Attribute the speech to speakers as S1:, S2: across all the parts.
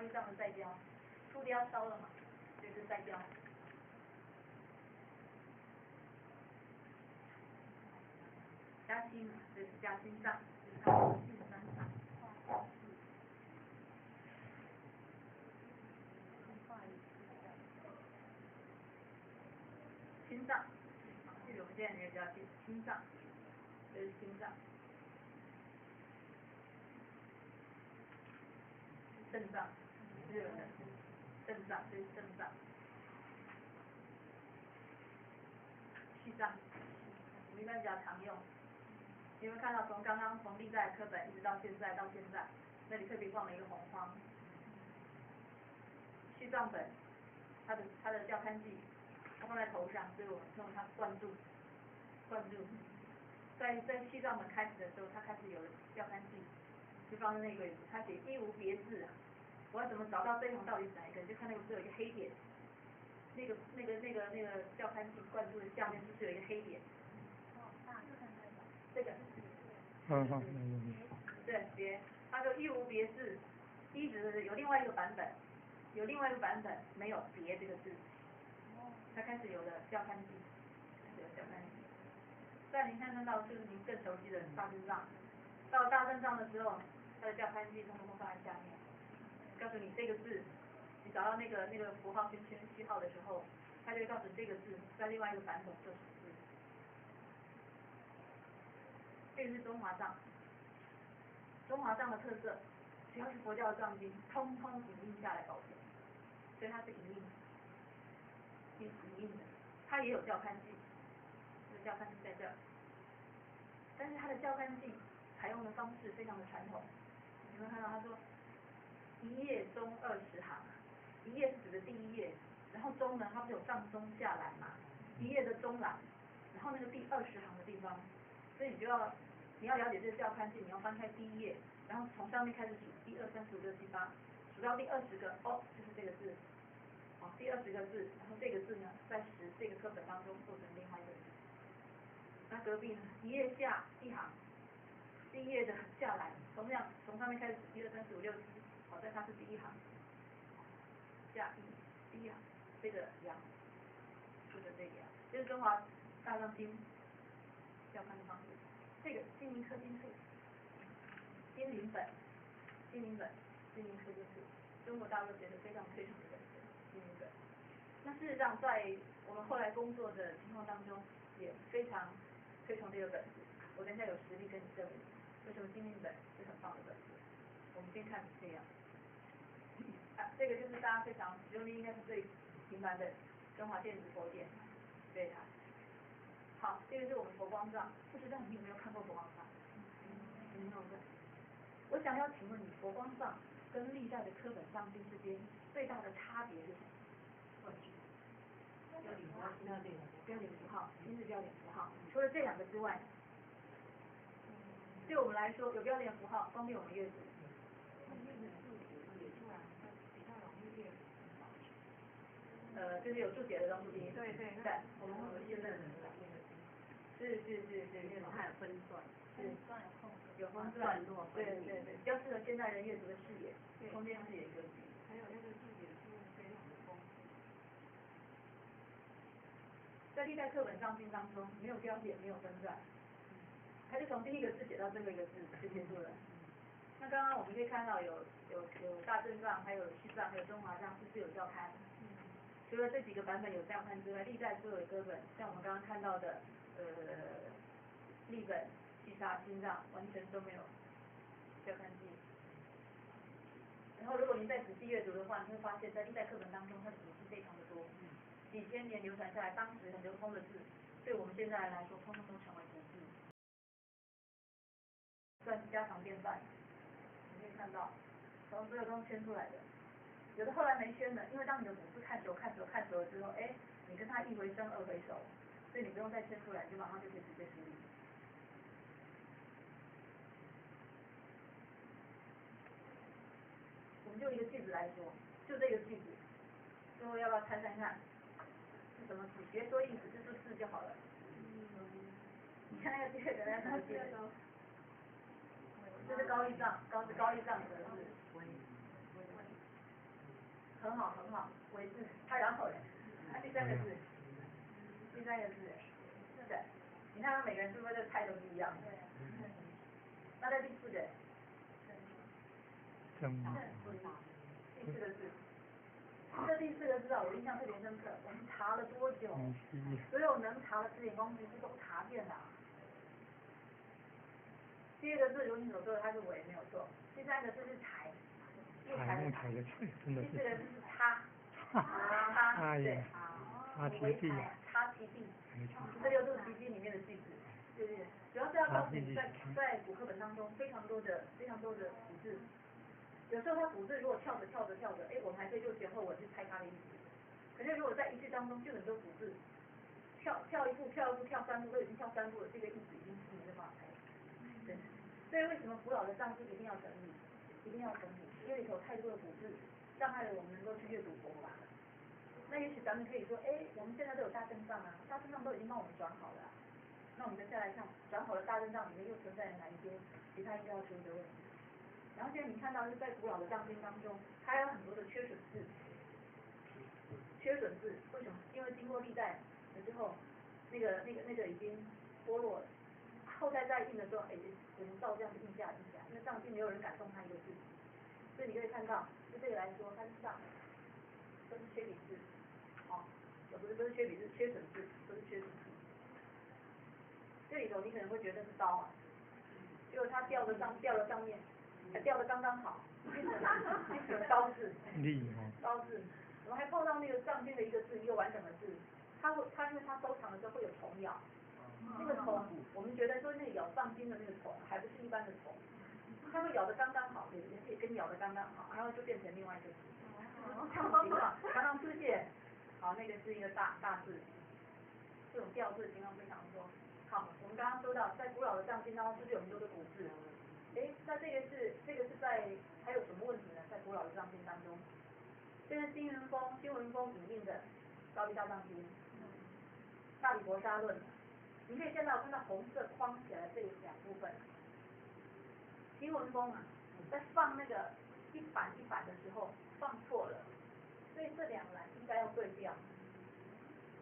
S1: 义上的再雕，出雕烧了嘛，所以是再雕。加心，这是加心脏，这是它的第三脏。心脏，这个我们现在也叫心脏，这是心脏。肾脏，日本的肾脏，这是肾脏。气脏，我们一般比较常用。你们看到从刚刚从历代课本一直到现在，那里特别放了一个红框。气脏本，它的教刊记，它放在头上，所以我们用它灌注。在气脏本开始的时候，它开始有了教刊记，就放在那个它写一无别字啊。我要怎么找到这一行到底是哪一个？就看那个不是有一个黑点，那个教刊记灌注的下面是不是有一个黑点？这个。对，别，它说一无别字，一直有另外一个版本，没有别这个字，它开始有了教刊记，在您看到就是您更熟悉的大正藏，到了大正藏的时候，它的教刊记通通放在下面，告诉你这个字，你找到那个符号圈序号的时候，它就会告诉你这个字在另外一个版本是什么字。这个是中华藏，中华藏的特色，只要是佛教的藏经，通通影印下来保存，所以它是影印的，它也有教刊记，这个教刊记在这儿，但是它的教刊记采用的方式非常的传统，你会看到他说一页中20行，一页是指的第一页，然后中呢它不是有上中下栏嘛，一页的中栏，然后那个第20行的地方，所以你要了解这个教刊记，你要翻开第一页，然后从上面开始数1、2、3、4、5、6、7、8，数到第20个，哦，就是这个字，好，第20个字，然后这个字呢，在这个课本当中做成另外一个字。那隔壁呢，一页下一行，第一页的下来，同样从上面开始数1、2、3、4、5、6、7，好在它是第一行，下第一行，这个阳，就是这个阳，这是中华大藏经教刊的方式。这个金陵科金处，金陵本，金陵科金处，中国大陆觉得非常推崇的本子，金陵本。那事实上，在我们后来工作的情况当中，也非常推崇这个本子。我等一下有实例跟你证明，为什么金陵本是很棒的本子。我们先看这样，这个就是大家非常使用率应该是最频繁的中华电子佛典，对它。好，这个是我们佛光藏，不知道你有没有看过佛光藏？没有的。我想要请问你，佛光藏跟历代的课本藏经之间最大的差别是什么？标点符号，新式标点符号。除了这两个之外，对我们来说，有标点符号方便我们阅读。就是有注解的东西。对，我们现在是，因为它有分段，有分段落，对，比较适合现代人阅读的视野，空间视野格局。还有那个注解是非常的丰富。在历代课本藏经当中，没有标点，没有分段，它就从第一个字写到最后一个字就结束了。那刚刚我们可以看到有大正藏，还有西藏，还有中华藏，是不是有教刊？除了这几个版本有教刊之外，历代所有的歌本，像我们刚刚看到的历本、西沙、心藏，完全都没有教刊记。然后如果您再仔细阅读的话，你会发现在历代课本当中，它的笔记非常的多，几千年流传下来，当时很流通的字，对我们现在来说，通通都成为古字，算是家常便饭。你可以看到，从所有都圈出来的。有的后来没圈的，因为当你的古字看熟了之后，你跟他一回生二回熟，所以你不用再圈出来，就马上就可以直接处理。我们就一个句子来说，就这个句子，最后要不要猜看看是什么字？别说意思，就说字就好了。你看那个第二个，什么字？这是高义藏的字。很好很好，为字，它然后嘞，它第三个字，第三个字，对，你看他每个人是不是这菜都是一样的？那在第四个，第四个字。这第四个字啊，我印象特别深刻。我们查了多久？所有能查的字典工具都查遍了。第二个字如你所说的，它是尾没有错。第三个字是柴，木材的柴。第四个字是插，对，插其地。这六度奇迹里面的句子，对对对，主要是要告诉你，在古课本当中非常多的古字。有时候它古字如果跳着，哎，我们还可以就前后文去猜它的意思。可是如果在一句当中就很多古字，跳一步，跳三步，都已经跳三步了，这个意思已经是没办法猜。对，所以为什么古老的藏经一定要整理？因为里头太多的古字，障碍了我们能够去阅读佛法。那也许咱们可以说，哎，我们现在都有大正藏啊，大正藏都已经帮我们转好了。那我们就再来看，转好的大正藏里面又存在了哪一些其他应该要注意的问题？然后现在你看到是在古老的藏经当中，它有很多的缺损字。缺损字为什么？因为经过历代了之后，那个已经剥落了。后代在印的时候，哎，只能照这样子印下。因为藏经没有人敢动它一个字，所以你可以看到，就这个来说，它是上都是缺笔字，不是缺笔字，缺损字，都是缺损字。这里头你可能会觉得是刀啊，结果它掉了上面，还掉的刚刚好，变成了刀字。刀字，我们还碰到那个藏经的一个字，一个完整的字，它因为它收藏的时候会有虫咬，那个虫，我们觉得说那个咬藏经的那个虫，还不是一般的虫，它会咬的刚刚好，也跟咬的刚刚好，然后就变成另外一个字，这种情况常常出现。好，那个是一个大字，这种掉字的情况非常多。好，我们刚刚说到，在古老的藏经当中是不是有很多的古字？哎，那这个是在还有什么问题呢？在古老的藏经当中，这是金文峰引用的高丽大藏经，大理婆沙论。你可以看到红色框起来这两部分。金文峰啊，在放那个一版的时候放错了，所以这两栏应该要对调。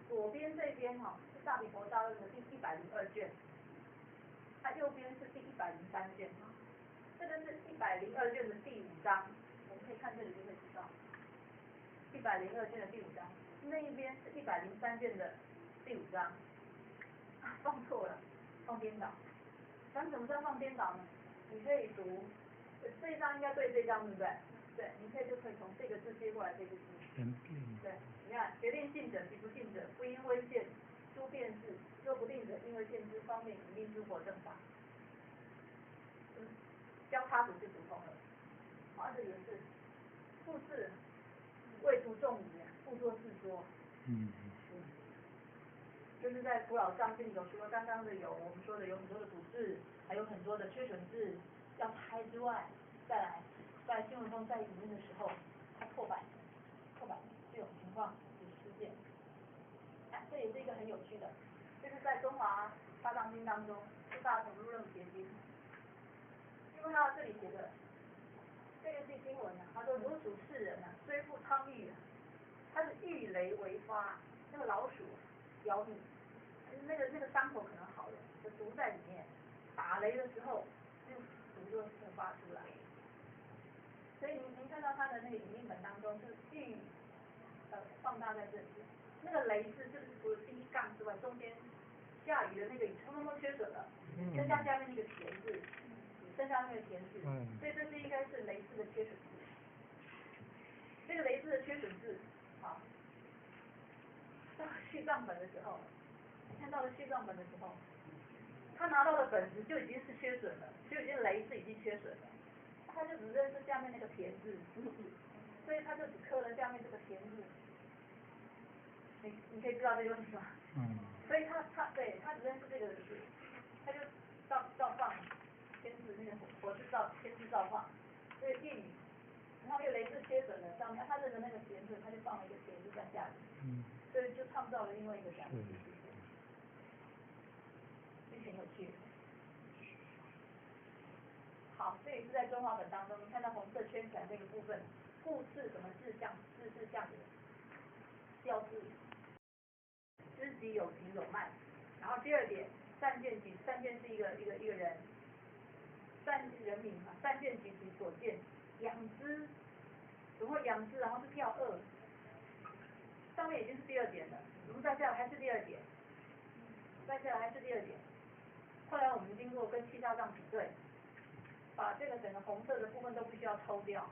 S1: 左边这边是大理婆沙论的第102卷，它右边是第103卷。这个是102卷的第5章，我们可以看这里就会知道。102卷的第5章，那一边是103卷的第5章，放错了，放颠倒。咱怎么知道放颠倒呢？你可以读，这一章应该对这一章，对不对？对，你就可以从这个字接过来这个字。对，你看，决定信者及不信者，不因危险诸变质，若不定者，因为见之方面引令诸佛正法。交叉读就读通了。好，这也是复字未读众语，复作自说。就是在古老藏经里头，除了刚刚的我们说的有很多的古字，还有很多的缺损字要拆之外，再来在新文中在引用的时候，它破版这种情况也出现。这也是一个很有趣的，就是在中华大藏经当中，诸大统入楞结经，因为他这里写的这个是经文啊，他说如属世人啊，虽不苍玉啊，他是遇雷为发，那个老鼠咬你，那个伤口可能好了，就毒在里面，打雷的时候，那个毒就会发出来。所以您看到他的那个引用本当中是遇放大在这里，那个雷字是不是除了第一杠之外，中间下雨的那个雨通通缺损了，增加下面那个田字，剩下那个田字，所以这是应该是雷字的缺损字。这个雷字的缺损字，好，到续账本的时候，看到了续账本的时候，他拿到的本子就已经是缺损了，就已经雷字已经缺损了，他就只认识下面那个田字，所以他就只刻了下面这个田字。你可以知道这个问题吗？所以他只认识这个字，他就照放天字那个火字天字照放，所以地语，然后因为雷字缺损了，上面他认的那个田字，他就放了一个田字在下面，所以就创造了另外一个展示，这很有趣。好，这也是在中华本当中，你看到红色圈起来这个部分，故事什么志向，志是向的，调字，知己有急有慢。然后第二点，善见己，善见是一个人，善人民嘛，善见己其所见，养之，怎么会养之？然后是跳二，上面已经是第二点了，我们再下来还是第二点，再下来还是第二点。后来我们经过跟气煞上比对，把这个整个红色的部分都必须要抽掉，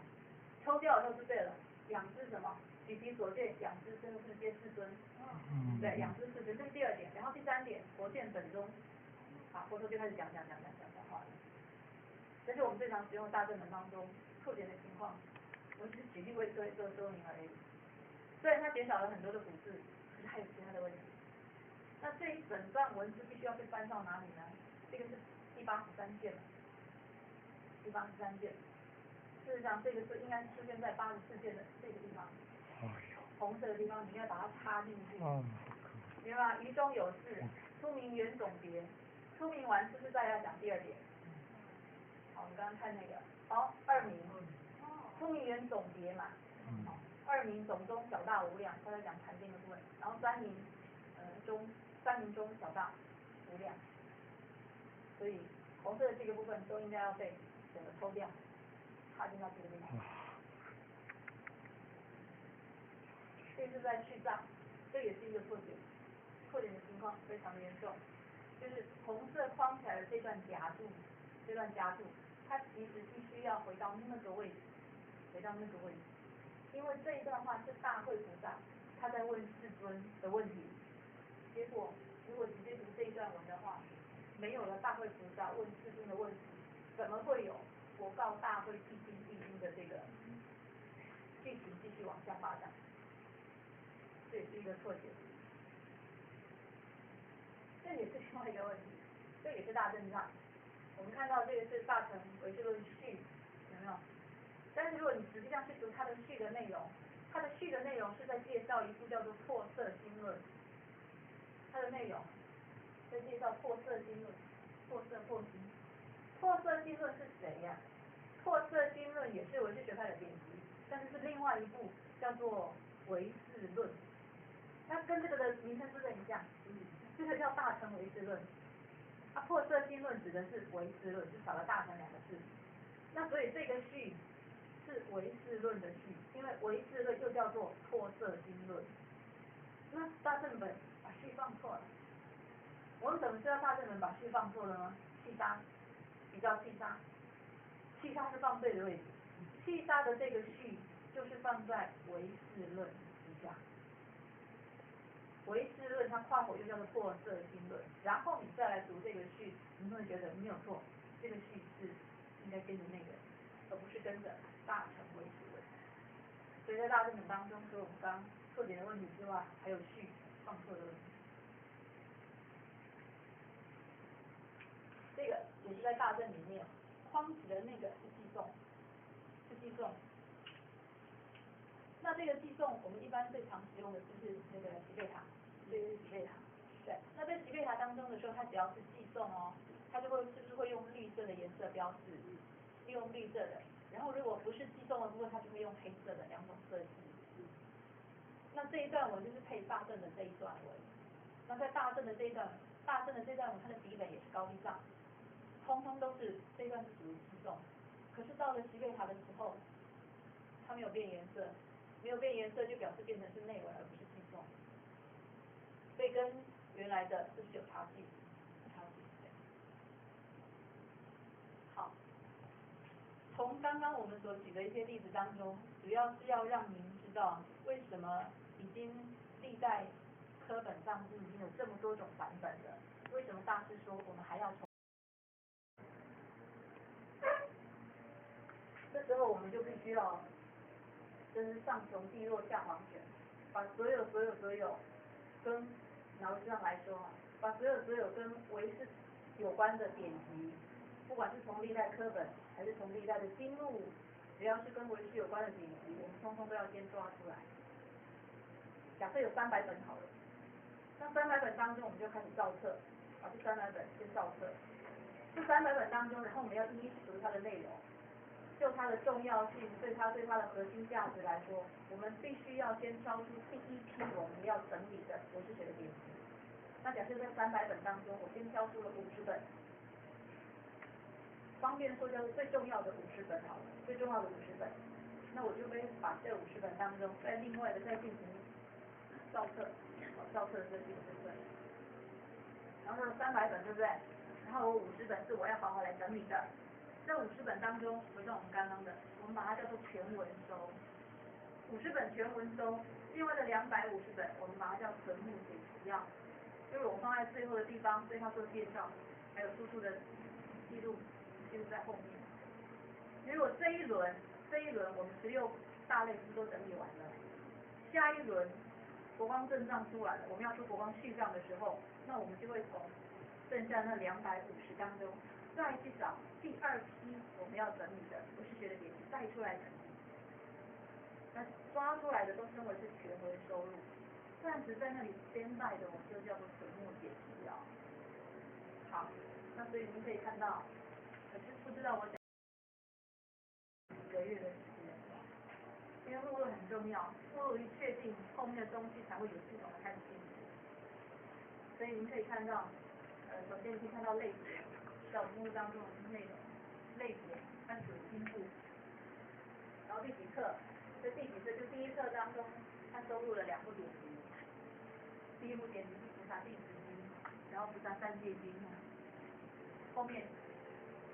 S1: 抽掉以后就对了。养之什么？举其所见，养之生世皆世尊。对，养之世尊，这是第二点。然后第三点，佛见本宗。好，佛陀就开始讲话了。这是我们最常使用的大正门当中特点的情况。我只是举例为说明而已。虽然它减少了很多的古字，可是还有其他的问题。那这一整段文字必须要被搬到哪里呢？这个是第83件，第83件。事实上，这个是应该出现在84件的这个地方。红色的地方，你应该把它插进去。明白吗？于中有事，出名原总别。出名完是不是再要讲第二点？好，我们刚刚看那个，好，二名。出名原总别嘛。二名总中小大无量，他在讲禅定的部分。然后三名中小大无量。所以红色的这个部分都应该要被整个抽掉，插进到这个地方。这是在去障，这也是一个错点，错点的情况非常的严重。就是红色框起来的这段夹住，它其实必须要回到那个位置，因为这一段话是大会菩萨他在问世尊的问题，结果如果直接读这一段文的话，没有了大会菩萨问世尊的问题，怎么会有佛告大会必经必经的这个剧情继续往下发展？这也是一个错解，这也是另外一个问题，这也是大正藏。我们看到这个是大乘唯识论序，有没有？但是如果你实际上去读它的序的内容，它的序的内容是在介绍一部叫做破色经论，它的内容在介绍破色经论，破心。破色经论是谁呀？破色经论也是唯识学派的典籍，但是是另外一部叫做唯识论。它跟这个的名称是不是很像？这个叫大乘唯识论。破色经论指的是唯识论，就少了大乘两个字。那所以这个序是唯识论的序，因为唯识论又叫做破色经论。那大正本把序放错了。我们怎么知道大正本把序放错了呢？气杀，比较气杀，气杀是放对的位置。气杀的这个序就是放在唯识论之下。唯识论它跨口又叫做破色经论，然后你再来读这个序，你会觉得没有错，这个序是应该跟着那个，而不是跟着大乘唯识论。所以在大正本当中，除了我们刚错点的问题之外，还有序放错的问题。这个也是在大正里面框起的那个是寄送。那这个寄送，我们一般最常使用的就是那个吉贝塔。这个是吉贝塔，对。那在吉贝塔当中的时候，它只要是寄送哦，它是不是会用绿色的颜色标示，用绿色的。然后如果不是寄送的部分，它就会用黑色的两种色系。那这一段文就是配大正的这一段文。那在大正的这一段文，它的底本也是高低上，通通都是这一段是属于寄送。可是到了吉贝塔的时候，它没有变颜色，没有变颜色就表示变成是内文而不是寄送。所以跟原来的是不是有差距？好，从刚刚我们所举的一些例子当中，主要是要让您知道为什么已经历代科本上是已经有这么多种版本了，为什么大师说我们还要重？这时候我们就必须要，就是上穷碧落下黄泉，把所有跟拿回上来说，把所有跟唯识有关的典籍，不管是从历代科本还是从历代的经录，只要是跟唯识有关的典籍，我们通通都要先抓出来。假设有300本好了，那300本当中我们就开始造册，把这300本先造册。这300本当中，然后我们要一一读它的内容。就它的重要性，对它的核心价值来说，我们必须要先挑出第一批我们要整理的博士学的典籍。那假设在300本当中，我先挑出了50本，方便说叫做最重要的50本好了，最重要的50本，那我就会把这50本当中再另外的再进行造册，造册的这几个部分。然后300本对不对？然后我50本是我要好好来整理的。这50本当中，回到我们刚刚的，我们把它叫做全文收。50本全文收，另外的250本，我们把它叫存目解提要，就是我放在最后的地方，对它做介绍，还有输出的记录在后面。如果这一轮我们16大类书都整理完了，下一轮国光正藏出来了，我们要出国光续藏的时候，那我们就会从剩下那250当中，再去找第2批我们要整理的博士学的典籍带出来整理。那抓出来的都称为是全文收入，暂时在那里 standby 的，我们就叫做存目解提要。好，那所以您可以看到，可是不知道我讲几个月的时间，因为目录很重要，目录一确定，后面的东西才会有系统的开始进行。所以您可以看到，首先你可以看到类别，在我目录当中的内容，类别它属于经部，然后第几册，这第几册就第一册当中，它收录了2部典籍，第一部典籍是菩萨弟子经，然后菩萨三界经，后面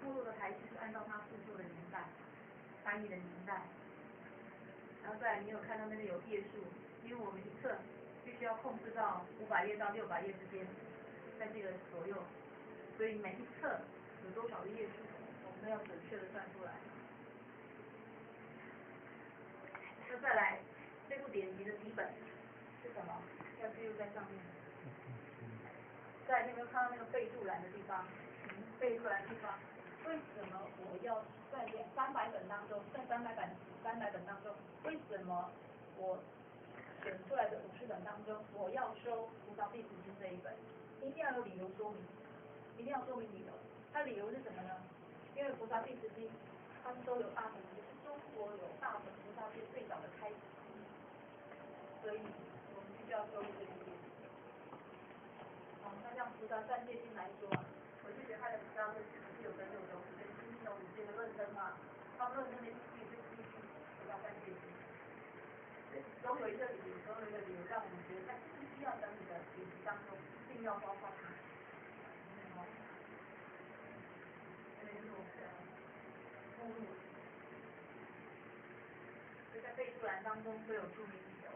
S1: 目录的排序是按照它著作的年代、翻译的年代，然后再来你有看到那个有页数，因为我们一册必须要控制到500页到600页之间，在这个左右，所以每一册有多少个页数，我们都要准确的算出来。那再来，这部典籍的底本是什么？要记录在上面。在那个看到那个备注栏的地方，备注栏的地方，为什么我要在300本当中，在300本当中，为什么我选出来的50本当中，我要收菩萨弟子经这一本？一定要有理由说明，一定要说明理由。它理由是什么呢？因为菩萨弟子经，它是都有大本，也是中国有大本菩萨界最早的开始，所以我们必须要收入这部典籍。那像菩萨三界经来说，我就觉得他的菩萨论是有跟6种，跟新有5界的论证嘛，他们论证的依据就是依据菩萨三界经。总有一个理由，总有一个理由让我们觉得在必须要整理的典籍当中，一定要包括它。这是我们的目录，所以在备注栏当中都有注明理由，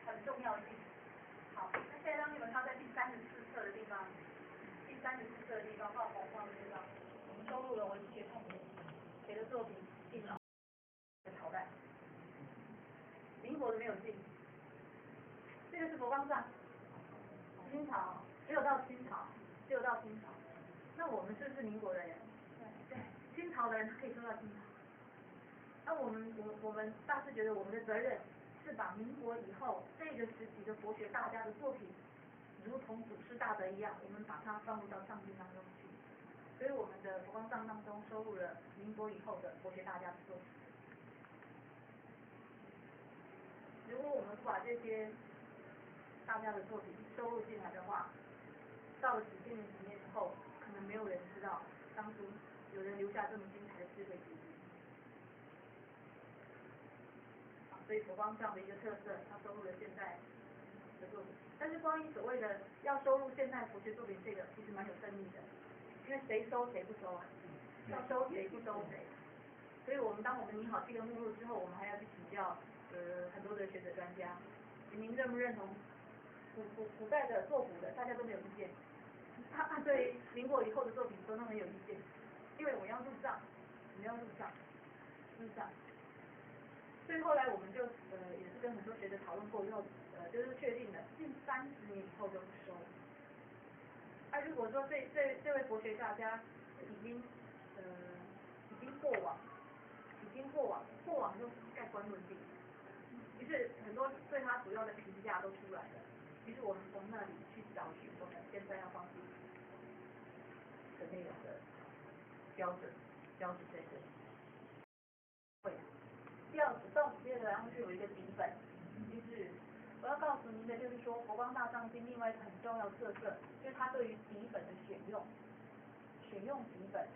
S1: 它的重要性。好，那现在当你们看在第34册的地方，第34册的地方画红框的地方，我们收录了文学痛点，谁的作品进了朝代？民国的没有进，这个是佛光藏，清朝，只有到清朝，只有到清朝。那我们是不是民国的人？对，清朝的人可以收到清朝。那我们大师觉得我们的责任是把民国以后这个时期的佛学大家的作品，如同祖师大德一样，我们把它放入到藏经当中去。所以我们的佛光藏当中收录了民国以后的佛学大家的作品。如果我们不把这些大家的作品收录进来的话，到了几千年以后，可能没有人知道当初有人留下这么精彩的智慧结晶。所以佛光藏的一个特色，它收录了现代的作品。但是关于所谓的要收录现代佛学作品这个，其实蛮有争议的，因为谁收谁不收啊？要收谁不收谁？所以当我们拟好这个目录之后，我们还要去请教很多的学者专家，您认不认同古代的做古的，大家都没有意见。他对民国以后的作品都很有意见，因为我要入藏，我们要入藏。所以后来我们就也是跟很多学者讨论过以后，就是确定了近30年以后就不收。如果说这位佛学大家已经过往就盖棺论定，于是很多对他主要的评价都出来了。于是我们从那里去找寻我们现在要放进的内容的标准在这里。要到此列然后就有一个底本，就是我要告诉您的就是说，佛光大藏经另外一个很重要的特色，就是它对于底本的选用底本。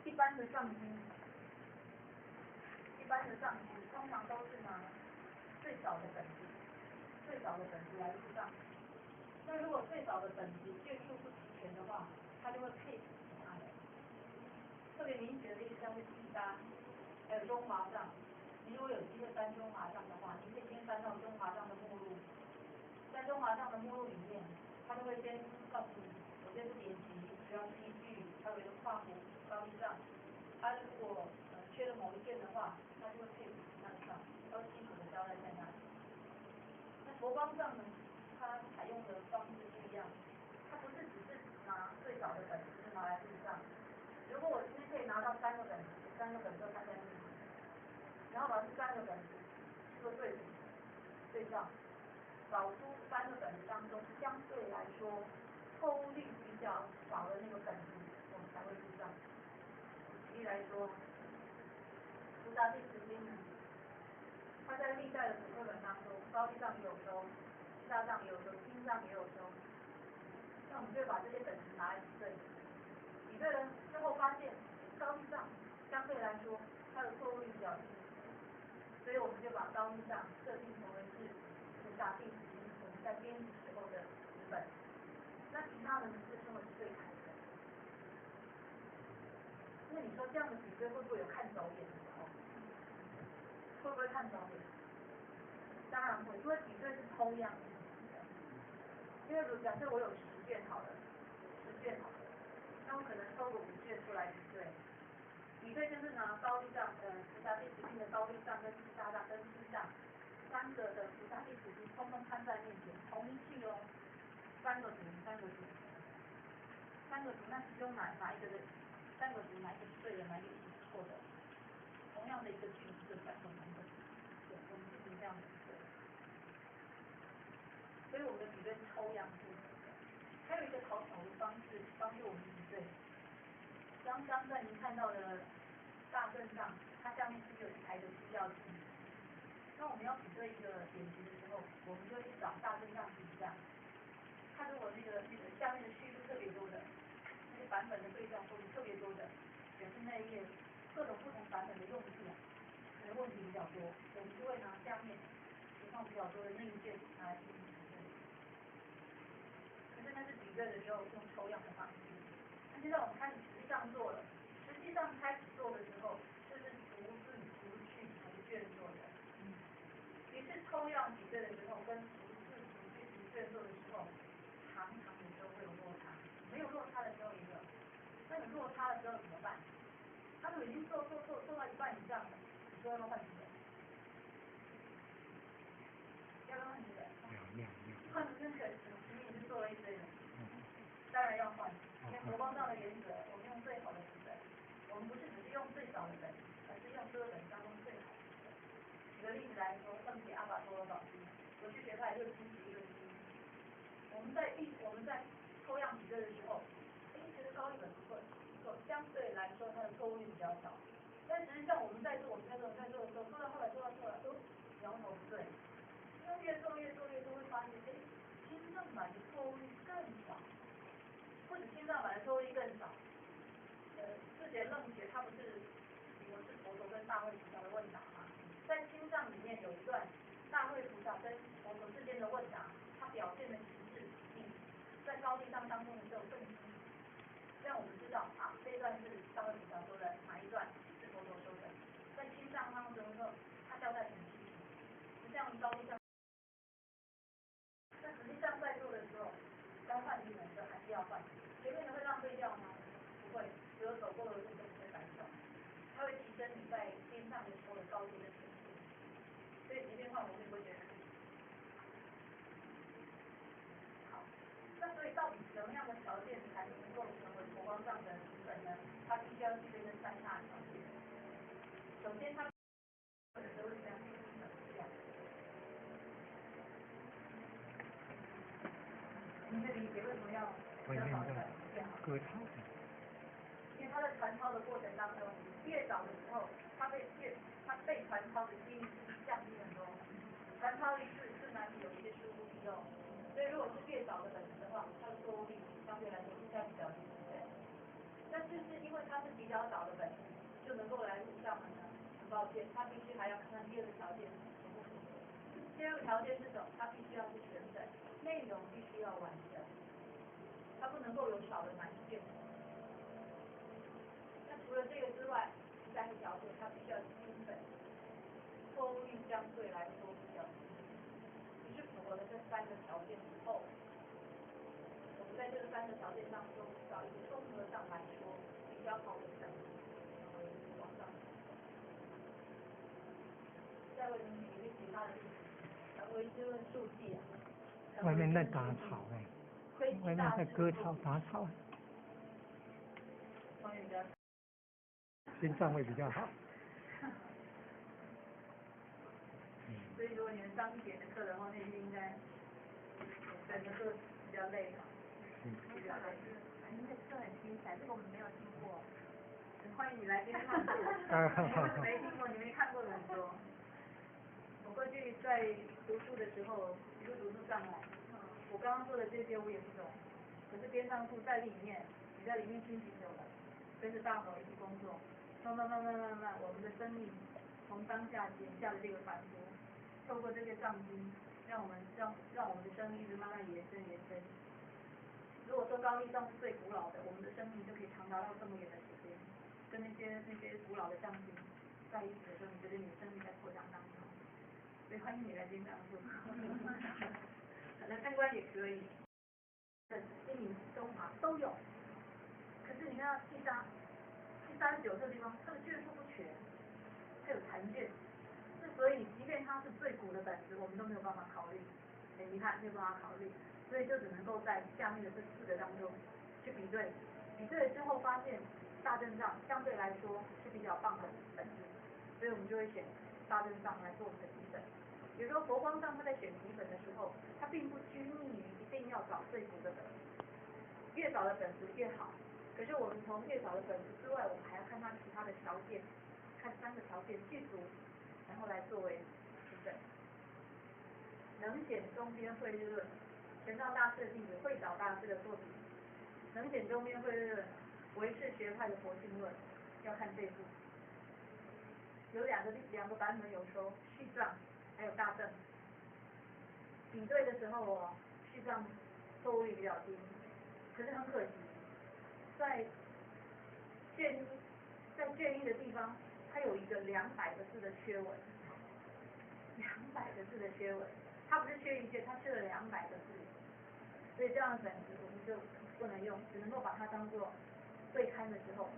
S1: 一般的藏经通常都是拿最少的本子来入藏。那如果最少的本子卷数不齐全的话，它就会配其他的。特别明显的例子像是西单，还有中华藏。你如果有机会翻中华藏的话，你可以先翻到中华藏的目录。在中华藏的目录里面，它就会先告诉你，有些是典籍，主要是依据，还有一个跨湖高低藏。它如果缺了某一件的话，它就会配其他的藏，都清楚的交代在那里。那佛光藏呢，它采用的方式不一样，它不是只是拿最少的本子是拿来入藏。如果我今天可以拿到3个本子都放在那里，然后把这3个本子做对比对照，找出3个本子当中相对来说错误率比较少的那个本子，我们才会入藏。举例来说，菩萨地持经呢，它在历代的古课本当中，高地藏也有收，西大藏也有收，经藏也有收。那我们就会把这些本子拿来比对，比对了之后发现高地藏相对来说它的错误率比较低，所以我们就把高地藏设定成为是菩萨地持经我们在编辑时候的纸本。那其他的呢就称为是对台本。那你说这样的比对会不会有看走眼的时候？会不会看走眼？当然会，因为比对是抽样的。因为如假设我有10卷好了，那我可能抽个5卷出来比对。比对就是拿高地藏菩萨地持经的高地藏跟西大藏跟西藏3个的菩萨地持经通通摊在面前，同一句哦，3个组，那其中哪一个的3个组哪一个是对的，哪一个是错的？同样的一个句子的3个版本，对，我们进行这样的比对。所以我们的比对是抽样式。还有一个讨巧的方式帮助我们比对。刚才您看到的大正藏，它下面是有一排的资料集。那我们要比对一个典籍的时候，我们就会去找大正藏比价。它如果那个下面的叙述特别多的，那个版本的对照数特别多的，显示那一页各种不同版本的用字可能问题比较多，我们就会拿下面情况比较多的那一件拿来进行比对。可是那是比对的时候用抽样的方式。那现在我们开始实际上做了，实际上开始做的时候，就是逐字逐句逐卷做的。于是抽样比对的时候，跟逐字逐句逐卷做的时候，常常有时候会有落差。没有落差的时候也有。那你落差的时候怎么办？他们已经做到一半以上了，你说要不要换几本？要不要换几本？换成跟全实你已经做了一堆了，当然要换。因为佛光藏的原则，我们用最好的纸本，我们不是只是用最少的本，而是用所有本当中最好的纸本。举个例子来说，楞解阿跋陀罗宝经，我去学派671个经。我们在抽样比对的时候，觉得高一本不错，相对来说它的错误率比较少。但实际上我们在做的时候，做到后来，都摇头不对。因为越做会发现，心藏版的错误率更少。不止心脏版的错误率更少。之前楞解它不是我是佛陀跟大会菩萨的问答吗？在心脏里面有一段大会菩萨跟佛陀之间的问答，它表现的形式比在高地藏当中的时候更清楚，让我们知道啊这一段是大会菩萨说的，哪一段是佛陀说的。在心脏当中的时候，它交代很清楚。不像高地藏。那实际上在做的时候，该换一本的还是要换。前面的会浪费掉吗？不会，只有走过的路都不会改掉。它会提升你在边上的时候的高度的程度。所以即便换我并不会觉得是。好，那所以到底什么样的条件才能够成为佛光藏的纸本呢？它必须要具备这3大条件。首先，它的都是这样。你可以理解为什么要找的越好？因为它在传抄的过程当中，越早的时候，它为它是比较早的本子，就能够来录上了呢？很抱歉，它必须还要看第二个条件符不符合。第二个条件是什么？它必须要是全本，内容必须要完整，它不能够有少的满件。那除了这个之外，第三个条件，它必须要是精本，错误率相对来说比较低。你是符合了这三个条件以后，我们在这三个条件当中找一个综合上来说比较好的成绩，然后往上。再为你举一个其他的例子，微积论数记啊。
S2: 外面在打草哎，外面在割草打草，心脏会比较好。
S1: 所以如果你们上一点的课的话，那天应该整个课比较累哈。比较累。那个课很精彩，这个我们没有听过。欢迎你来边上课，我没听过，你没看过的很多。我过去在读书的时候，一路读书上来，我刚刚说的这些我也不懂，可是边上处在里面，你在里面清醒久了，跟着大伙一起工作，慢慢，我们的生命从当下减下的这个反复，透过这些藏经，让我们的生命一直慢慢延伸。如果说高丽藏是最古老的，我们的生命就可以长达到这么远的时间，跟那些古老的藏经在一起的时候，你觉得你的生命在扩张当中。所以欢迎你来边上做，可能参观也可以，心灵中华都有。可是你看到第39这个地方，它的卷数不全，它有残卷，所以即便它是最古的本子，我们都没有办法考虑，很遗憾没有办法考虑，所以就只能够在下面的这4个当中去比对，比对了之后发现大正藏相对来说是比较棒的本子，所以我们就会选大正藏来做我们的基本。比如说佛光藏他在选基本的时候，他并不拘泥于一定要找最古的本子，越早的本子越好。可是我们从越早的本子之外，我们还要看它其他的条件，看3个条件具足，然后来作为基本。能显中边慧日论，玄奘大师的弟子慧沼大师的作品。能显中边慧日论，唯识学派的佛性论，要看这部。有两个版本有收，续藏还有大正。比对的时候续藏错误率比较低，可是很可惜，在卷一的地方，它有一个200个字的缺文，200个字的缺文，它不是缺一卷，它缺了200个字，所以这样的本子我们就不能用，只能够把它当做对刊的时候、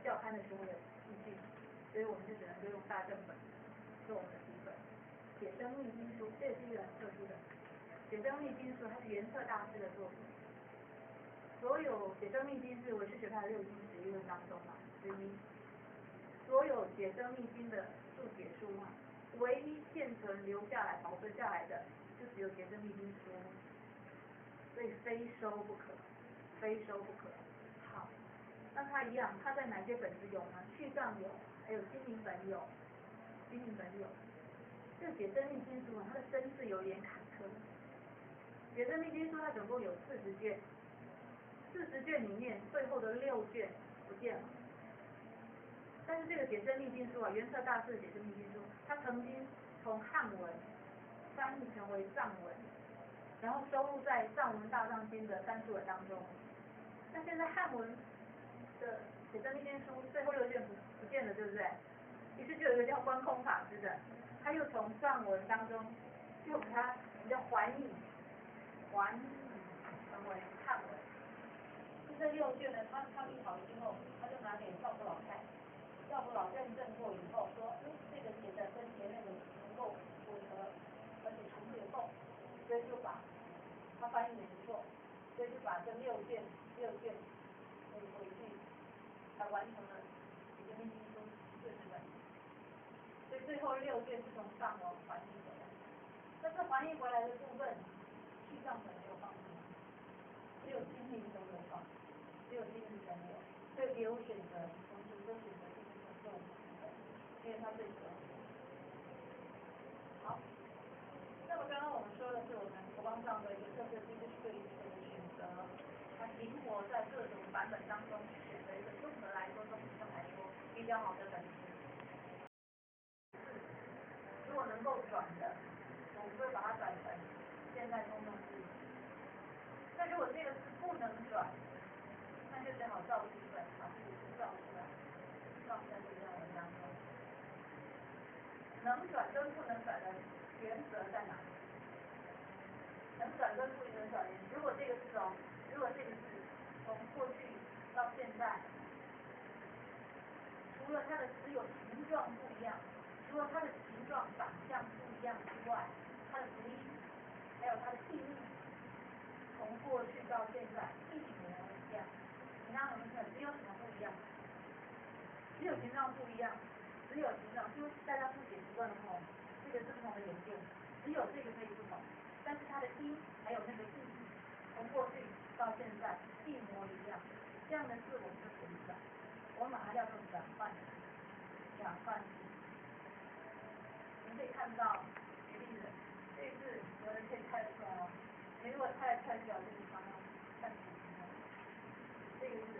S1: 校刊的时候的依据，所以我们就只能够用大正本做我们的基本。解生密经书，这也是一个很特殊的。解生密经书它是圆策大师的作品，所有解生密经是唯识学派的6经11论当中之一，所有解生密经的注解书唯一现存留下来保存下来的就只有解生密经书，所以非收不可，非收不可。好，那它一样，它在哪些本子有呢？续藏有，还有金明本有，这个解生密经书它的身世有点坎坷。解生密经书它总共有40卷，40卷里面最后的6卷不见了。但是这个解生密经书圆策大师的解生密经书，它曾经从汉文翻译成为藏文，然后收录在《藏文大藏经》的30文当中。那现在汉文的解生密经书最后6卷不见了，对不对？于是就有一个叫观空法师的，他又从藏文当中又把它叫还译成为汉文。这6卷呢，他译好之后，他就拿给赵普老太，赵普老认证过以后说，这个写的跟前面的能够符合，而且重叠后，所以就把他翻译的不错，所以就把这6卷回去，才完成了解生密经书40本。所以最后6卷是从藏文还译回来。但是还译回来的部分，续藏本没有放进去，只有金明本有放，所以别无选择，我们只能选择金明本做我们的基本，因为它最主要。好，那么刚刚我们说的是我们佛光藏的一个特色，就是对于这个选择，它灵活在各种版本当中去选择一个综合来说是比较好的本质。如果能够转的，我们会把它转成现在通用字。那如果这个字不能转，那就只好照书本，把这个字照出来，放在这篇文章中。能转跟不能转的原则在哪里？能转跟不能转的，如果这个字从过去到现在，除了它的只有形状不一样，除了它的形状长相不一样之外，它的读音还有它的意义，从过去到现在一模一样。其他什么只有什么不一样？只有形状不一样，只有形状，就是大家书写习惯了不同，这个是不同的眼界，只有这个可以不同，但是它的音还有那个意义，从过去到现在一模一样，这样的字我们就可以转，我们把它叫做转换字。你可以看到，举例子，这个字有人可以猜得出来哦，你如果猜不了这个地方要看什么？这个字。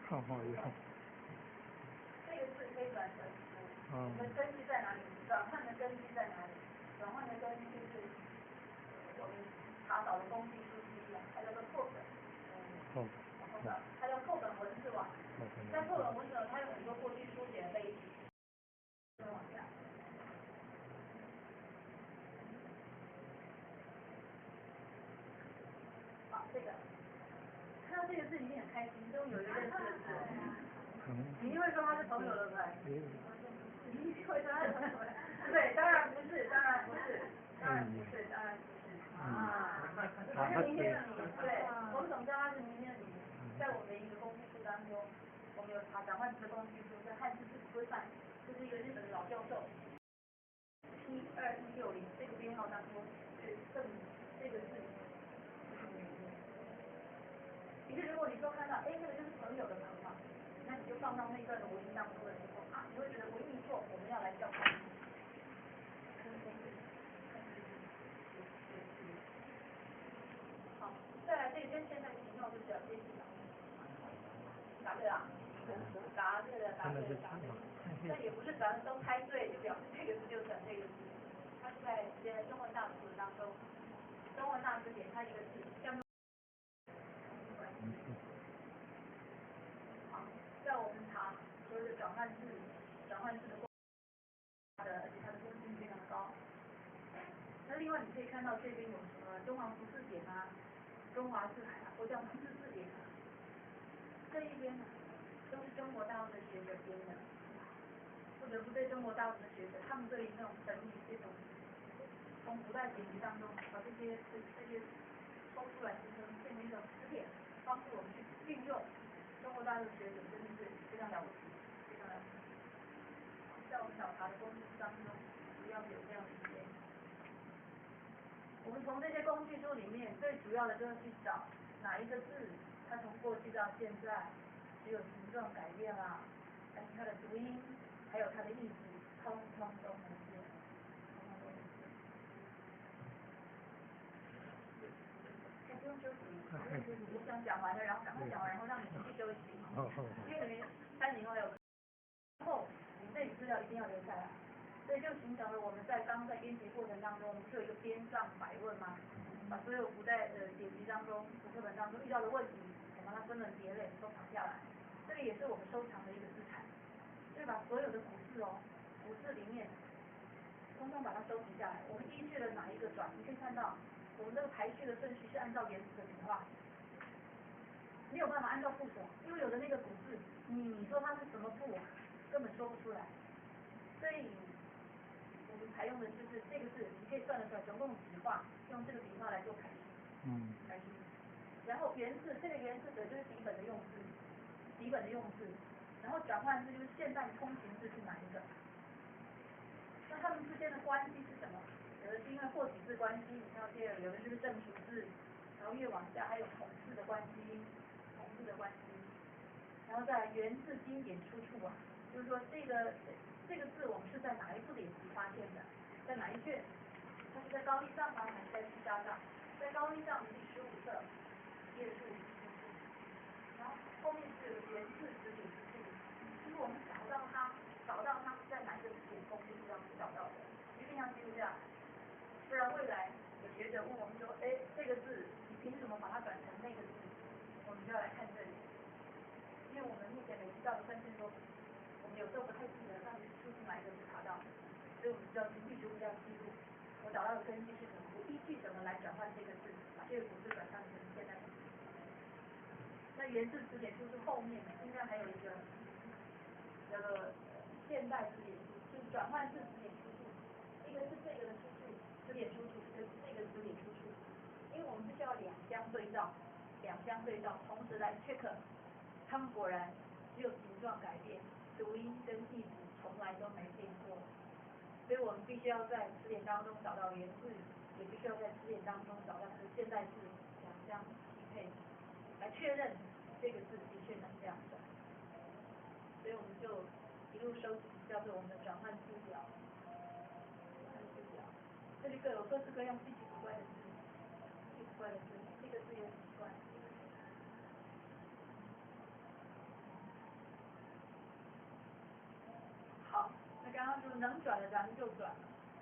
S2: 好好以后。
S1: 这个字可以转成我们的根基在哪里？转换的根基在哪里？转换的根基就是我们查找的工具书之一啊，它叫做拓本。它叫拓本文字网。在拓本文字网，它有很多过去书写的背景。往下。好，这个。看到这个字你一定很开心，终于有一个认识的字。你一定会说他是朋友对不对？你一定会说他是朋友。对，当然不是。啊，他是明天的你，对，我们怎么知道他是明天的你？在我们的一个工具书当中，我们有查转换词的工具书，叫《汉字字体规范》，这是一个日本的老教授，72160这个编号当中是证明这个字。其实如果你说看到，这个就是朋友的朋嘛，那你就放到那段的文音当中的时候啊，你会觉得文意错，我们要来教他。好，再来这个跟现在情况是比较接近的。答对了。答对了。那也不是咱们都猜对就表示这个字就转这个字，它是在中文大词典当中，中文大词典它一个字叫做。在我们查所有的转换字的而且它的公信非常高。那另外你可以看到这边有什么中华字典啊、中华字海啊，或叫字典啊，这一边呢都是中国大陆的学者编的。不得不对中国大陆的学者，他们对于那种整理这种从古代典籍当中把这些抽出来变成一种词典，帮助我们去运用。中国大陆学者真的是非常了不起，非常了不起。在我们小查的工具当中，主要是有这样的一些。我们从这些工具书里面，最主要的就是去找哪一个字，它从过去到现在，只有形状改变啦，但是它的读音，还有它的意思，通通都没变。不用休息，我想讲完了，然后赶快讲完，然后让你去休息。因为你3点钟还有。后，你这里资料一定要留下来，所以就形成了我们在刚在编辑过程当中，我们不是有一个编上百问吗？把所有古代的典籍当中、古课本当中遇到的问题，我把它分门别类收藏下来。这个也是我们收藏的一个资产，就是把所有的古字古字里面，通通把它收集下来。我们依据了哪一个转？你可以看到，我们这个排序的顺序是按照原始的笔画。没有办法按照部首，因为有的那个古字，你说它是什么部，根本说不出来。所以我们采用的就是这个字，你可以算得出来，总共几画，用这个笔画来做排序。排序。然后原字，这个原字者就是底本的用字，然后转换字就是现代通行字是哪一个？那它们之间的关系是什么？有的是因为货体字关系，你看到这个，有的就是正属字，然后越往下还有统字的关系。然后再来原字经典出处啊，就是说这个字我们是在哪一部典籍发现的，在哪一卷？它是在高丽上吗？还是在西沙上？在高丽上第15册，页数。然后后面是有源自词典出处，就是我们找到它在哪一个词典工具上找到的，一定要记录下来，不然未来有学者问我们说，哎，这个字你凭什么把它转成那个字？我们就要来看这里，因为我们目前累积到的分线说，我们有时候不太记得到底是出自哪一个字查到，所以我们就要必须要记录。我找到的根据是什么？我依据什么来转换这个字，把这个古字转换成现在的字？那源自词典出处后面应该还有一个叫做现代词典出处，就是转换自词典出处，一个是这个的出处，词典出处，一个是这个词典出处，因为我们必须要两相对照，同时来 check， 他们果然只有形状改变，读音跟意思从来都没变过。所以我们必须要在词典当中找到原字，也必须要在词典当中找到是现代字两相匹配，来确认这个字的确能这样转。所以我们就一路收集叫做我们的转换字表，这里有各式各样稀奇古怪的字，这个字也很奇怪。好，那刚刚说能转的咱们就转了，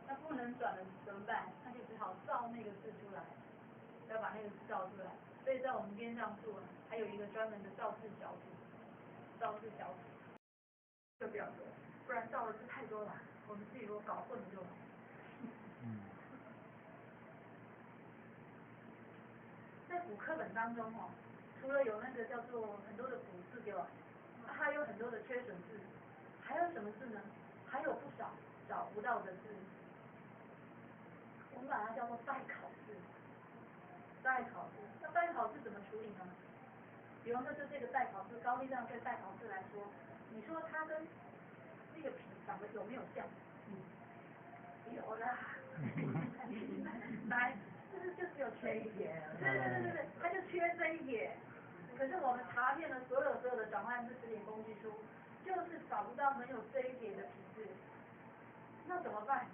S1: 那不能转的怎么办？那就只好造那个字出来，要把那个字造出来。所以在我们边上做还有一个专门的造字小组，这个表格，不然造的字太多了，我们自己如果搞混了就。在古课本当中哦，除了有那个叫做很多的古字对吧？还有很多的缺损字，还有什么字呢？还有不少找不到的字，我们把它叫做代考字。那代考字怎么处理呢？比方说就这个代考字，高丽上对代考字来说，你说它跟这个笔长得有没有像？有啦。来，就只有缺一点。对，它就缺这一点。可是我们查遍了所有的转换字词典工具书，就是找不到没有这一点的笔字。那怎么办？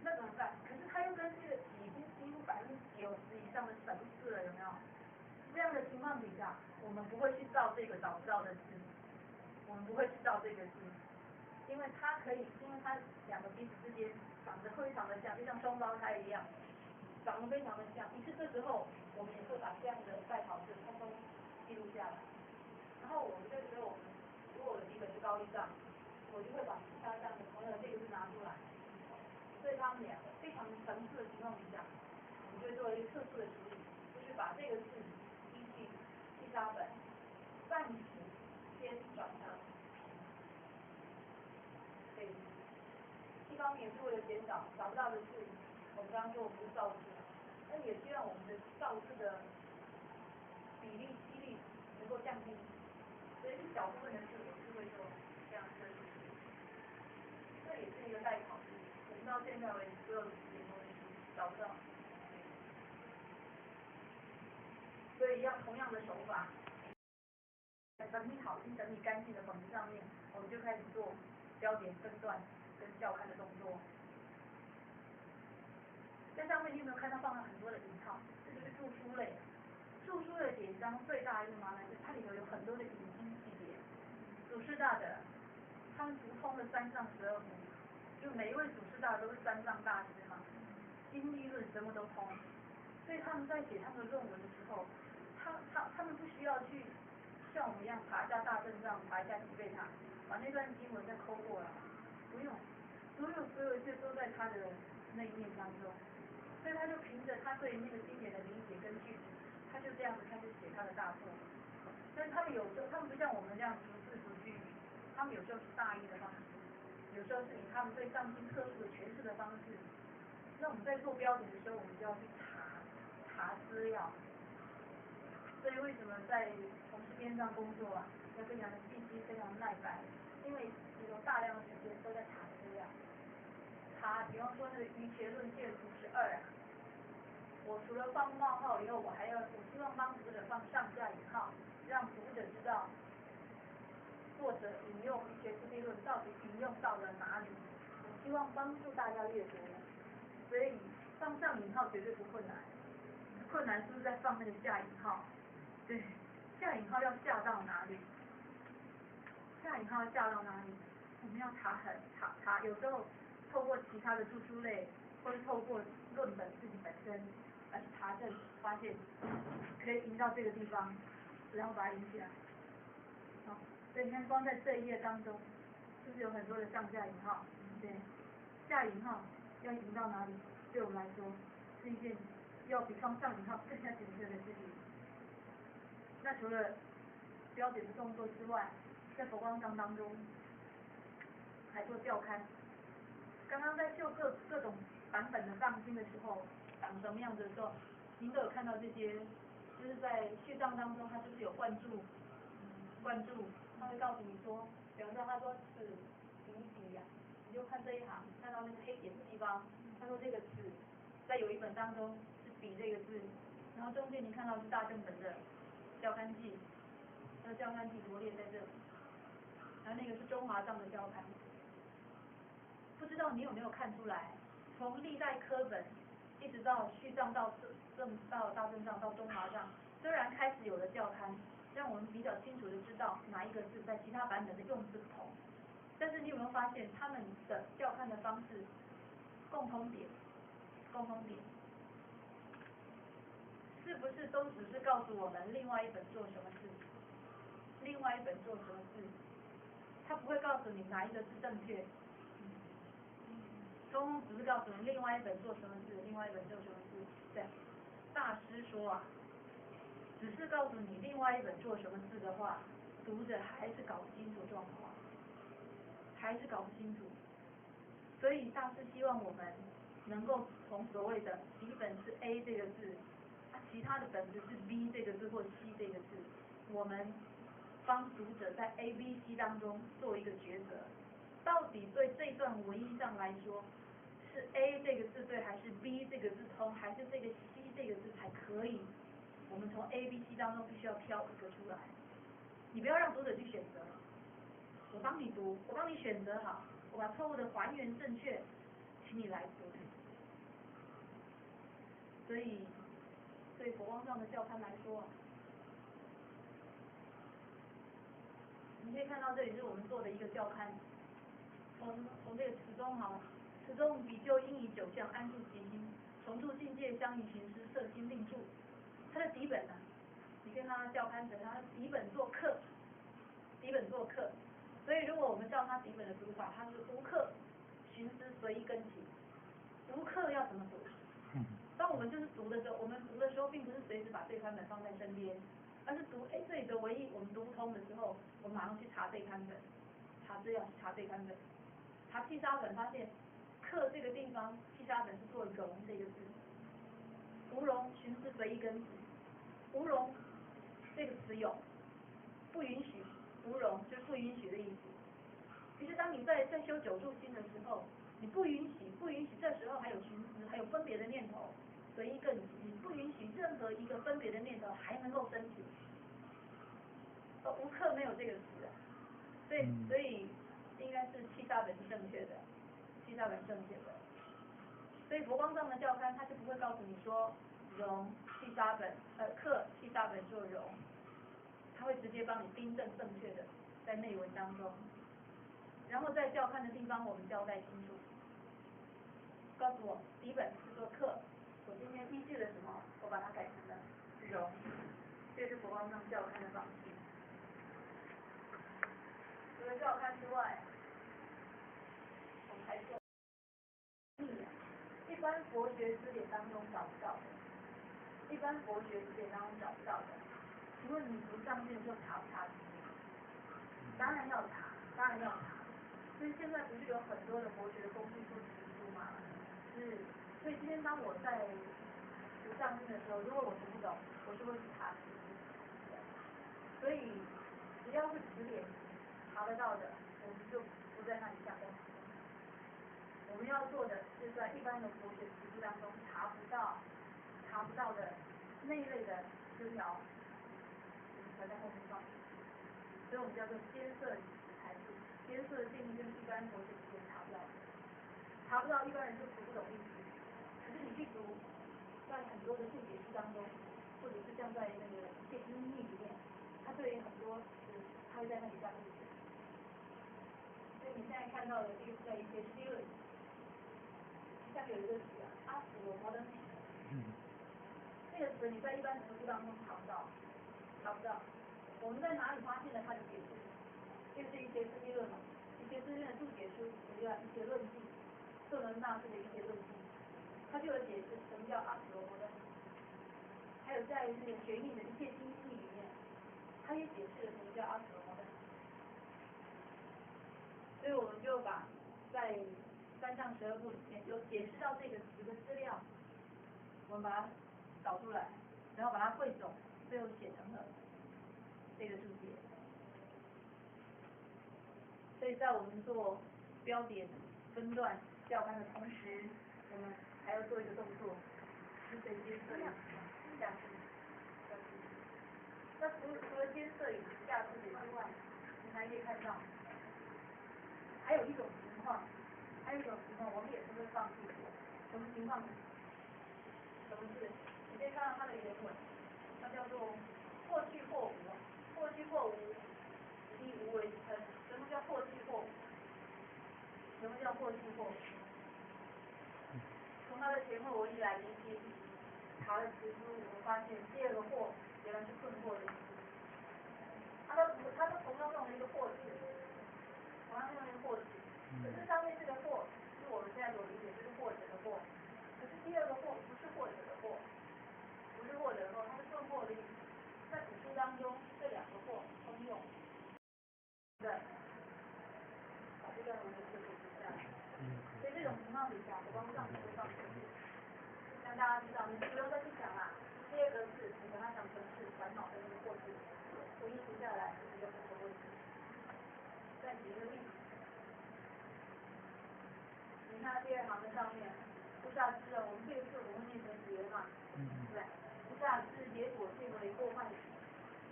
S1: 可是它又跟这个几乎90%以上的神似了，有没有？这样的情况底下，我们不会去造这个找不到的字，因为它两个彼此之间长得非常的像，就像双胞胎一样，长得非常的像。于是这时候我们也会把这样的代考字通通记录下来。然后我们这时候如果我的笔本是高丽藏，我就会把其他这样的同样的这个字拿出来，对他们两个非常层次的情况底下，我们就会做一个特殊的处理，就是把这个字依据记沙本半词先转成对，一方面是为了减少找不到的字，我们刚刚说我们是造字，那也希望我们的造字的比例几率能够降低，所以一小部分的字我是会做这样设计。这也是一个代考字，我们到现在为止所有的字典都找不到，所以要同样的手法，整理好已经整理干净的本子上面，我们就开始做标点分段跟校勘的动作。在上面你有没有看到放了很多的引号？这就是注疏类。注疏的典章最大一个麻烦是它里头有很多的引经据典。祖师大的，他们读通了三藏12部，就每一位祖师大都是三藏大师嘛，经历论什么都通，所以他们在写他们的论文的时候，他们不需要去像我们一样爬一下大正藏，爬一下脊背塔，把那段经文再抠过来，不用，所有一切都在他的那一面当中，所以他就凭着他对那个经典的理解跟句子，他就这样子开始写他的大作。但是他们有时候，他们不像我们这样逐字逐句，他们有时候是大意的方式，有时候是以他们对藏经特殊的诠释的方式。那我们在做标点的时候，我们就要去查资料。所以为什么在从事边上工作啊，要非常的细心，非常耐烦，因为有大量的时间都在查资料。比方说那个《瑜伽论卷52》啊，我除了放冒号以后，我希望帮读者放上下引号，让读者知道作者引用《瑜伽师地论》到底引用到了哪里。我希望帮助大家阅读，所以放上引号绝对不困难，困难是不是在放那个下引号？对，下引号要下到哪里？下引号要下到哪里？我们要查，有时候透过其他的著书类，或是透过论本自己本身来查证，发现可以引到这个地方，然后把它引起来。好，所以你看，光在这一页当中，是不是有很多的上下引号？对，下引号要引到哪里？对我们来说，是一件要比上引号更加谨慎的事情。那除了标点的动作之外，在佛光藏当中还做校勘。刚刚在秀各种版本的藏经的时候，长什么样子的时候，您都有看到这些，就是在序藏当中，它就是有灌注，它会告诉你说，比方说他说此彼呀，你就看这一行，看到那个黑点的地方，他说这个此，在有一本当中是彼这个字，然后中间你看到是大正本的校勘记，那校勘记罗列在这里，然后那个是中华藏的校勘。不知道你有没有看出来，从历代科本一直到序藏到大正藏到中华藏，虽然开始有了校勘，让我们比较清楚的知道哪一个字在其他版本的用字不同，但是你有没有发现他们的校勘的方式共通点是不是都只是告诉我们另外一本做什么事，他不会告诉你哪一个是正确。通只是告诉你另外一本做什么事，另外一本做什么事。对，大师说啊，只是告诉你另外一本做什么事的话，读者还是搞不清楚状况，所以大师希望我们能够从所谓的底本是 A 这个字，其他的本子是 B 这个字或 C 这个字，我们帮读者在 A、B、C 当中做一个抉择，到底对这段文意上来说，是 A 这个字对，还是 B 这个字通，还是这个 C 这个字才可以？我们从 A、B、C 当中必须要挑一个出来，你不要让读者去选择，我帮你读，我帮你选择好，我把错误的还原正确，请你来读。所以对佛光藏的校勘来说，你可以看到这里是我们做的一个校勘，从这个词中比丘应以九相安住其心，重住境界相宜行施，摄心定住。它的底本呢，你可以看它校勘成它底本做客，所以如果我们照它底本的读法，它是无客，寻思随意跟起。无客要怎么读？当我们就是读的时候，我们读的时候并不是随时把对刊本放在身边，而是读这里的文意我们读不通的时候，我们马上去查对刊本，查资料查对刊本，查契沙本发现客这个地方契沙本是做容这个字，无容寻思随意跟起，无容这个词有不允许，无容就是不允许的意思。于是当你在修九住心的时候，你不允许，这时候还有寻思，还有分别的念头，随意更起，你不允许任何一个分别的念头还能够升起。无客没有这个词，所以应该是契沙本是正确的，所以佛光藏的校勘他就不会告诉你说容契沙本客契沙本做容，他会直接帮你订正正确的在内文当中，然后在校勘的地方我们交代清楚，告诉我底本是做客，我今天依据了什么，我把它改成了容，这是佛光藏校勘的方式。除了校勘之外，我们还做一般佛学字典当中找不到的，请问你读上面就查不查字典？当然要查。所以现在不是有很多的佛学的工具书、词书吗？所以今天当我在读上面的时候，如果我读不懂，我就会去查词书。所以只要是词典查得到的，我们就不在那里下功夫。我们要做的是在一般的佛学词书当中查不到的那一类的资料，我们才在后面放。所以我们叫做艰涩语词才是，艰涩的定义跟一般佛学词典查不到一般人就读不懂意思。可是你去读，在很多的注解书当中，或者是像在那个《戒经密》里面，它对于很多词，它会在那里加注解。所以你现在看到的这个是在一些是第二题，下面有一个词啊，阿斯罗摩登体。这个词你在一般词库当中查不到，我们在哪里发现了它的解释？就是一些斯基论嘛，一些斯基论的注解书，一些论记，赫伦纳斯的一些论记，它就有解释什么叫阿斯罗摩登。还有在那个学印的一切经义里面，它也解释了什么叫阿斯罗摩登。所以我们就把在三藏十二部里面有解释到这个词的资料，我们把它导出来，然后把它汇总，最后写成了这个注解。所以在我们做标点、分段、校勘的同时，我们还要做一个动作，是对监测下注。那除了监测以及下注解之外，你还可以看到，还有一种情况我们也是会放注解。什么情况？什么是？你可以看到它的原文，它叫做或去或无，或去或无，以无为称。什么叫或去或无？什么叫或去或无？从它的前后文一来理解，查了词书，我们发现第二个或原来是困惑的意思。它都同样用了一个或字，可是上面这个或是我们现在所理解就是或者的或，可是第二个或不是或者的或，它是困惑的意思。在古书当中，这两个或通用。对，把这段文字就写下来。所以这种情况底下，我光上就会放进去，让大家知道，你不用再去想啦。第二个字，你把它想成是烦恼的那个或字，我一读下来，你就不成问题。再举一个例子，你看第二行的上面，菩萨知了，我们这个字我们念成结嘛，对，菩萨知结果见为过患。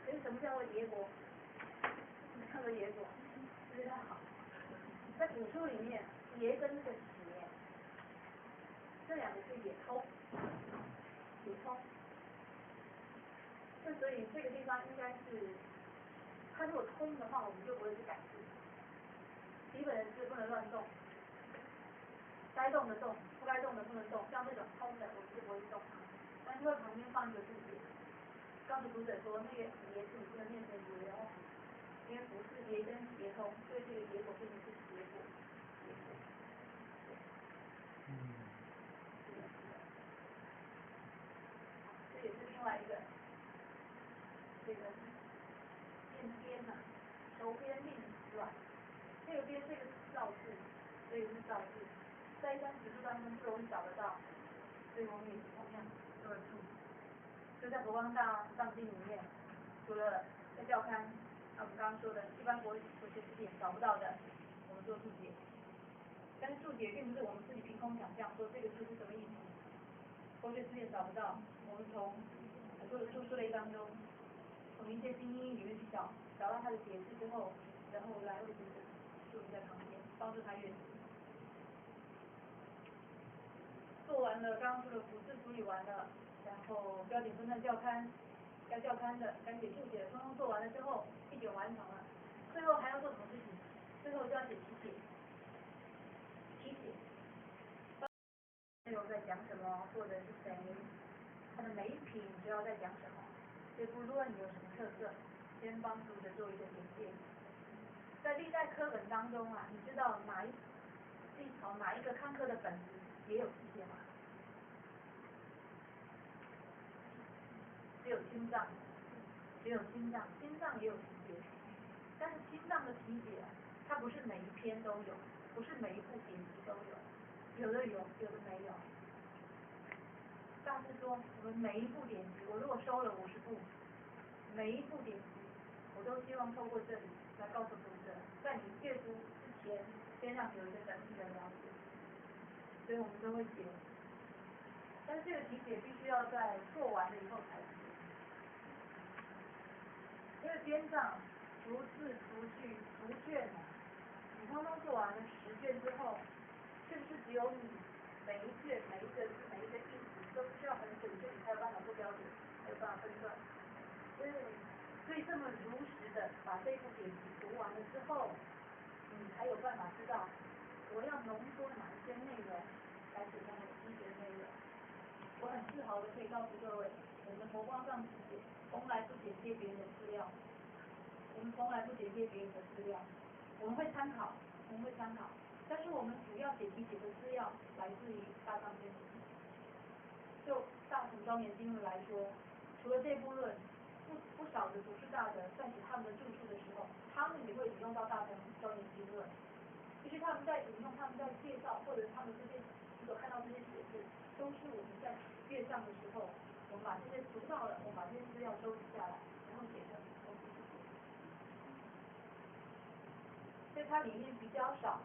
S1: 所以什么叫做结果？什么叫做结果？非常好。在古书里面，结跟这个结，这两个字也通，那所以这个地方应该是，它如果通的话，我们就不会去改字。基本的字不能乱动，该动的动，不该动的不能动，像这种通的我们就不会动。但是会旁边放一个注解，告诉读者说那个结字你不能念成结哦，因为不是结跟结通，所以这个结果变成是结果。这也是另外一个这个念边嘛，手边令软，这个边这个是造字，所以是造字，在一般史书当中不容易找得到，所以我们也是同样做了注解。就在佛光大藏经里面，除了在校勘，我们刚刚说的一般国学词典找不到的，我们做注解。但是注解并不是我们自己凭空想象说这个字是什么意思，国学词典找不到，我们从很多的注释类当中，从一些精英里面去找到它的解释之后，然后来为读者注明在旁边，帮助他阅读。做完了刚刚说的古字处理完了，然后标点分段校勘，要校勘的该写注解的通通做完了之后，一卷完成了，最后还要做什么事情？最后就要写题解。内容在讲什么，作者是谁，它的每一品主要在讲什么，这部论有什么特色，先帮读者做一个简介。在历代课本当中啊，你知道哪一个刊刻的本子也有题解吗？只有青藏，青藏也有题解，但是青藏的题解它不是每一篇都有，不是每一部典籍都有，有的有，有的没有。大师说，我们每一部典籍，我如果收了50部，每一部典籍，我都希望透过这里来告诉读者，在你阅读之前，先让你有一个整体的了解。所以我们都会写，但是这个题解必须要在做完了以后才写。因为编上逐字、逐句、逐卷，你通通做完了10卷之后，是不是只有你每一卷、每一个字、每一个意思都需要很准确，你才有办法做标点，才有办法分段？所以所以这么如实的把这部典籍读完了之后，你才有办法知道我要浓缩哪一些内容来写成我的医学内容。我很自豪的可以告诉各位，我们佛光上师姐从来不剪接别人的资料，我们从来不剪接别人的资料，我们会参考，但是我们主要写题写的资料来自于大藏经论。就大乘庄严经论来说，除了这部论，不少的祖师大德在写他们的著述的时候，他们也会引用到大乘庄严经论。其实他们在引用，他们在介绍，或者他们这些所看到这些写字，都是我们在阅上的时候，我们把这些读到了，我们把这些资料收集下来，然后写成东西。所以它里面比较少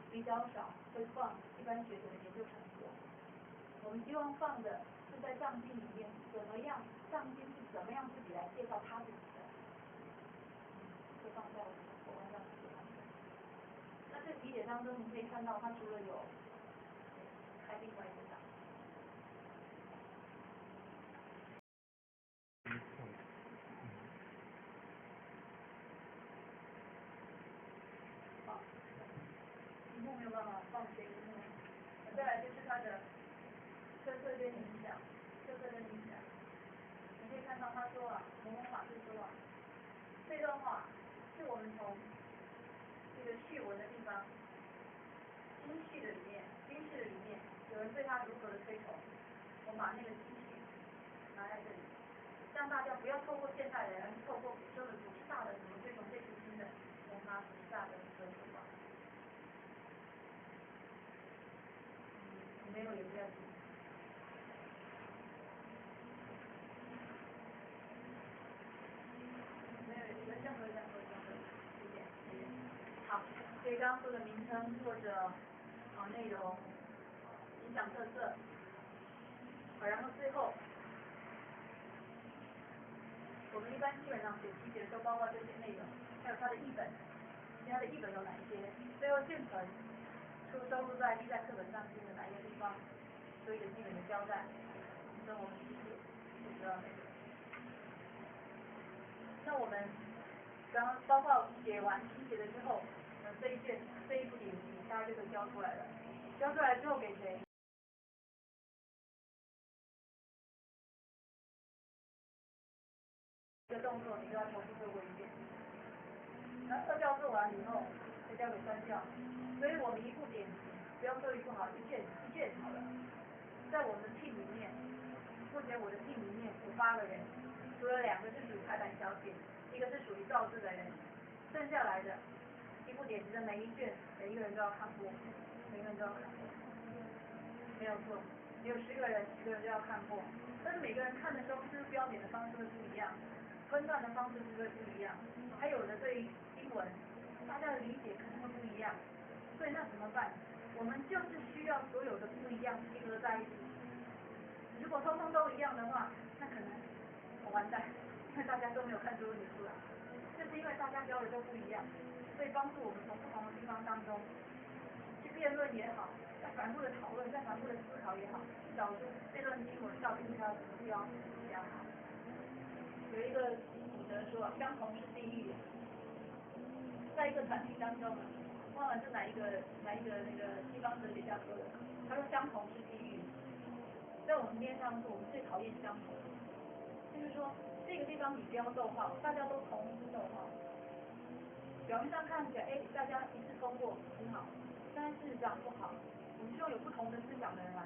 S1: 会放一般学者的研究成果。我们希望放的是在藏经里面怎么样，藏经是怎么样自己来介绍他自己的，就放在我们佛光上师姐上面。那这题解当中，你可以看到，它除了有开另外一个章。好，题目没有办法放这个题目。再来就是它的特色跟影响，你可以看到他说啊，摩诃法师说啊，这段话是我们从这个序文的地方，经序的里面，有人对他如何的推崇，我们把那个经序拿在这里，让大家不要透过现代人，透过古时候的祖师大德怎么推崇这部经的，从他祖师大德的推崇吧。没有也不要紧。没有任何，谢谢。好，所以刚刚说的名称、作者、内容、影响特色，然后最后，我们一般基本上写题解的时候，包括这些内容，还有它的译本，它的译本有哪一些？最后卷本收录在历代课本上的哪一个地方？做一个基本的交代，跟我们理解就知道那个。那我们刚刚包括写完题解了之后，这一部典籍大家就可以交出来了。交出来之后给谁？这个动作你都要重复做过一遍。那二教做完以后，再交给三教。所以我们一部典籍，不要说一部好，一卷好了。在我们 team 里面，目前我的 team 里面有8个人，除了2个是属于排版小姐，一个是属于造字的人，剩下来的一部典籍的每一卷，每一个人都要看过，没有错。有10个人，10个人都要看过。但是每个人看的时候，是不是标点的方式会不一样，分段的方式是不是不一样？还有的对英文，大家的理解可能会不一样。所以那怎么办？我们就是需要所有的不一样集合在一起。如果通通都一样的话，那可能我完蛋，因为大家都没有看出问题出来。就是因为大家标的都不一样，所以帮助我们从不同的地方当中去辩论也好，再反复的讨论，再反复的思考也好，去找出这段经文到底应该要怎么标比较好。有一个古德说，相同是地狱。在一个团体当中，忘了是哪一个那个西方哲学家说的，他说相同是地狱。在我们边上是我们最讨厌相同，就是说这个地方你标逗号，大家都同一个逗号，表面上看起来大家一致通过很好，但是事实上不好。我们希望有不同的思想的人来，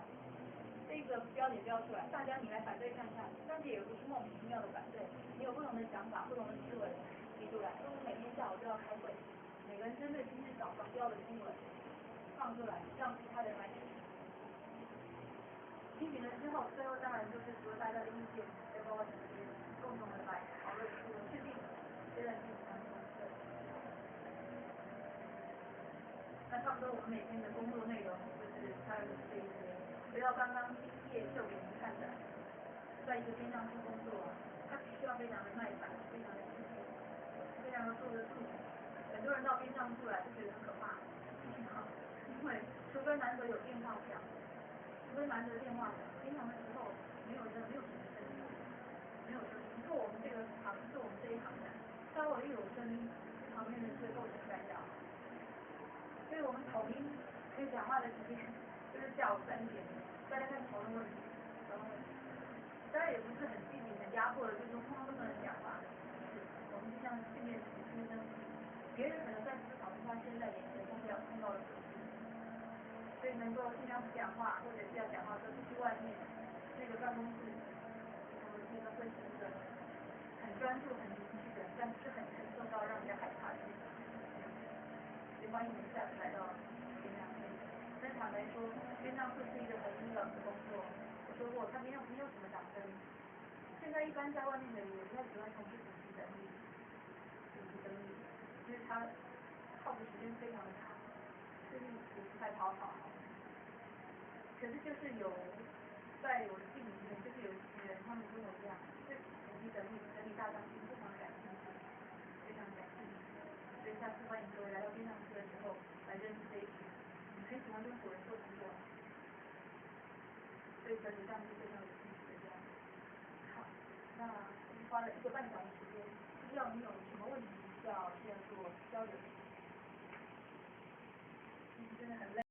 S1: 这个标点标出来，大家你来反对看看，但是也不是莫名其妙的反对，你有不同的想法、不同的思维提出来。我们每天下午都要开会，每个人针对今天早上标的新闻放出来，让其他人来批评。批评了之后，最后当然就是除了大家的意见，再包括整个共同的来讨论，我们确定这段经文当中的。那差不多我们每天的工作内容就是大概就是这一些。回到刚刚第1页秀给您看的，在一个边上处工作，他必须要非常的耐烦，非常的辛苦，非常的坐得住。很多人到边上处来就觉得很可怕，因为除非难得有电话响，除非难得电话响，平常的时候没有什么声音，没有声音。做我们这个行，做我们这一行的，稍微有声音，旁边的是构成干扰。所以我们统一可以讲话的时间就是下午3点，大家看讨论问题，当然也不是很积极、很压迫的，就是说通通都不能讲话。我们就像训练学生，别人可能在思考他现在眼前碰到了什么事情，所以能够尽量不讲话，或者是要讲话就出去外面那个办公室，我们那个会是一个很专注、很凝聚的，但不是很沉重到让人家害怕的。所以欢迎你们下次来到编章会。但坦白说，编章会是一个很阴冷的工作。我说过，它没有什么掌声。现在一般在外面的人也不太喜欢从事主持人力，因为他耗的时间非常的长，所以也不太讨好。可是就是在我的记忆里面，就是有一群人，他们跟我一样，对统计整理大纲非常感兴趣，非常感兴趣。所以下次欢迎各位来到编章课的时候来认识这一群，你很喜欢跟主人做朋友，对整理项目非常有兴趣的这样。好，那花了1个半小时时间，不知道你有什么问题需要做交流？真的很累。